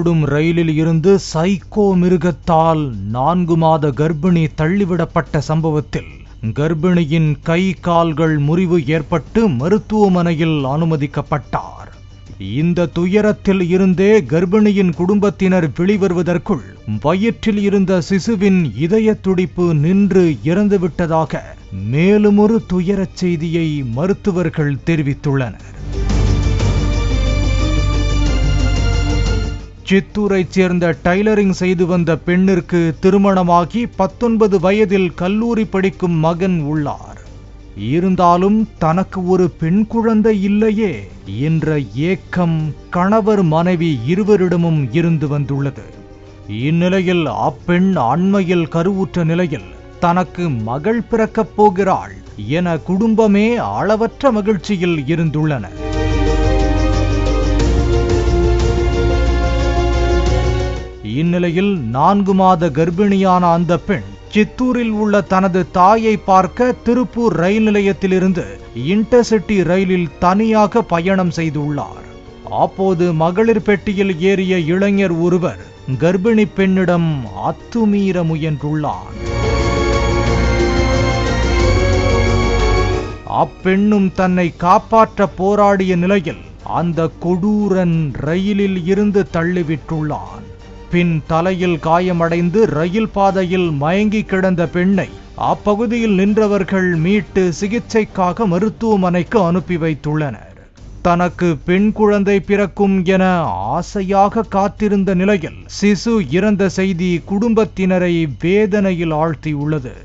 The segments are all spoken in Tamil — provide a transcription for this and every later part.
ஓடும் ரயிலில் இருந்து சைக்கோ மிருகத்தால் 4 மாத கர்ப்பிணி தள்ளிவிடப்பட்ட சம்பவத்தில் கர்ப்பிணியின் கை கால்கள் முறிவு ஏற்பட்டு மருத்துவமனையில் அனுமதிக்கப்பட்டார். இந்த துயரத்தில் இருந்தே கர்ப்பிணியின் குடும்பத்தினர் வெளிவருவதற்குள் வயிற்றில் இருந்த சிசுவின் இதய துடிப்பு நின்று இறந்துவிட்டதாக மேலும் ஒரு துயரச் செய்தியை மருத்துவர்கள் தெரிவித்துள்ளனர். சித்தூரைச் சேர்ந்த டைலரிங் செய்து வந்த பெண்ணிற்கு திருமணமாகி 19 வயதில் கல்லூரி படிக்கும் மகன் உள்ளார். இருந்தாலும் தனக்கு ஒரு பெண் குழந்தை இல்லையே என்ற ஏக்கம் கணவர் மனைவி இருவரிடமும் இருந்து வந்துள்ளது. இந்நிலையில் அப்பெண் அண்மையில் கருவுற்ற நிலையில் தனக்கு மகள் பிறக்கப் போகிறாள் என குடும்பமே அளவற்ற மகிழ்ச்சியில் இருந்துள்ளனர். இந்நிலையில் 4 மாத கர்ப்பிணியான அந்த பெண் சித்தூரில் உள்ள தனது தாயை பார்க்க திருப்பூர் ரயில் நிலையத்திலிருந்து இன்டர்சிட்டி ரயிலில் தனியாக பயணம் செய்துள்ளார். அப்போது மகளிர் பெட்டியில் ஏறிய இளைஞர் ஒருவர் கர்ப்பிணி பெண்ணிடம் அத்துமீற முயன்றுள்ளார். அப்பெண்ணும் தன்னை காப்பாற்ற போராடிய நிலையில் அந்த கொடூரன் ரயிலில் இருந்து தள்ளிவிட்டுள்ளான். பின் தலையில் காயமடைந்து ரயில் பாதையில் மயங்கி கிடந்த பெண்ணை அப்பகுதியில் நின்றவர்கள் மீட்டு சிகிச்சைக்காக மருத்துவமனைக்கு அனுப்பி வைத்துள்ளனர். தனக்கு பெண் குழந்தை பிறக்கும் என ஆசையாக காத்திருந்த நிலையில் சிசு இறந்த செய்தி குடும்பத்தினரை வேதனையில் ஆழ்த்தியுள்ளது.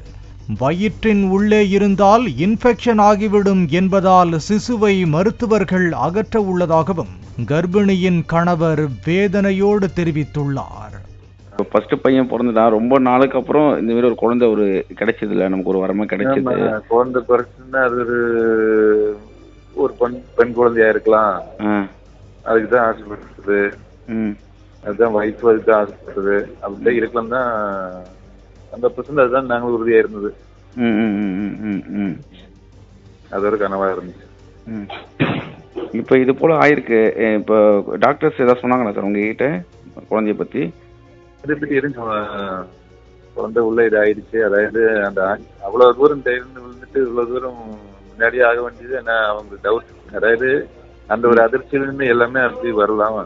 வயிற்றின் உள்ளே இருந்தால் இன்ஃபெக்ஷன் ஆகிவிடும் என்பதால் சிசுவை மருத்துவர்கள் அகற்ற உள்ளதாகவும் கர்ப்பிணியின் கணவர் வேதனையோடு தெரிவித்துள்ளார். ஃபர்ஸ்ட் பையன் பிறந்துட்டான். ரொம்ப நாளுக்கு அப்புறம் இந்த மாதிரி ஒரு குழந்தை கிடைச்சது இல்லை, நமக்கு ஒரு வரமா கிடைச்சது. குழந்தை பிறச்சுன்னா அது ஒரு பெண் குழந்தையா இருக்கலாம், அதுக்குதான் ஆசைப்பட்டது. அதுதான் வயசு அதுதான் ஆசைப்பட்டது. அப்படிதான் இருக்கலாம் தான் அந்த பர்சன்ட் அதுதான் நாங்கள் உறுதியா இருந்தது. அது ஒரு கனவா இருந்துச்சு. இப்போ இது போல ஆயிருக்கு. இப்போ டாக்டர்ஸ் ஏதாவது சொன்னாங்களா சார் உங்ககிட்ட குழந்தைய பத்தி? இதை பத்தி எதுவும் குழந்தை உள்ள இது ஆயிடுச்சு, அதாவது அந்த அவ்வளவு தூரம் டைம் விழுந்துட்டு இவ்வளவு தூரம் முன்னாடியே ஆக வேண்டியது என்ன அவங்க டவுட். அதாவது அந்த ஒரு அதிர்ச்சியிலிருந்து எல்லாமே அப்படி வரலாம்.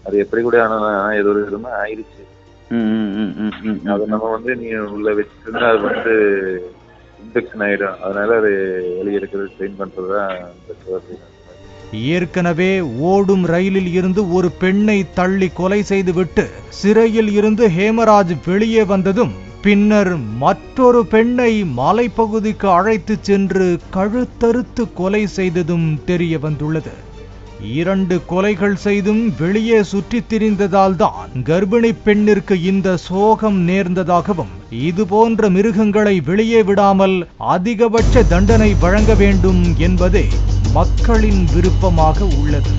அது எப்படி கூட ஆனா ஏதோ ஒரு விதமா ஆயிடுச்சு. அதை நம்ம நீ உள்ள வச்சுட்டு அது இன்ஃபெக்ஷன் ஆயிடும். அதனால அது வெளியே இருக்கிறது ட்ரெயின் பண்றதுதான். ஏற்கனவே ஓடும் ரயிலில் இருந்து ஒரு பெண்ணை தள்ளி கொலை செய்துவிட்டு சிறையில் இருந்து ஹேமராஜ் வெளியே வந்ததும் பின்னர் மற்றொரு பெண்ணை மலைப்பகுதிக்கு அழைத்து சென்று கழுத்தறுத்து கொலை செய்ததும் தெரிய வந்துள்ளது. 2 கொலைகள் செய்தும் வெளியே சுற்றித் திரிந்ததால் தான் கர்ப்பிணி பெண்ணிற்கு இந்த சோகம் நேர்ந்ததாகவும் இதுபோன்ற மிருகங்களை வெளியே விடாமல் அதிகபட்ச தண்டனை வழங்க வேண்டும் என்பதே மக்களின் விருப்பமாக உள்ளது.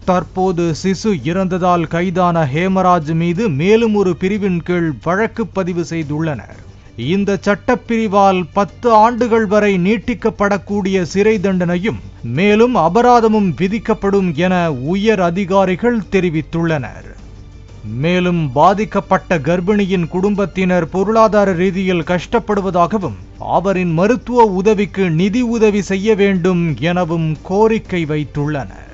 தற்போது சிசு இறந்ததால் கைதான ஹேமராஜ் மீது மேலும் ஒரு பிரிவின் கீழ் வழக்கு பதிவு செய்துள்ளனர். இந்த சட்டப்பிரிவால் 10 ஆண்டுகள் வரை நீட்டிக்கப்படக்கூடிய சிறை தண்டனையும் மேலும் அபராதமும் விதிக்கப்படும் என உயர் அதிகாரிகள் தெரிவித்துள்ளனர். மேலும் பாதிக்கப்பட்ட கர்ப்பிணியின் குடும்பத்தினர் பொருளாதார ரீதியில் கஷ்டப்படுவதாகவும் அவரின் மருத்துவ உதவிக்கு நிதி உதவி செய்ய வேண்டும் எனவும் கோரிக்கை வைத்துள்ளனர்.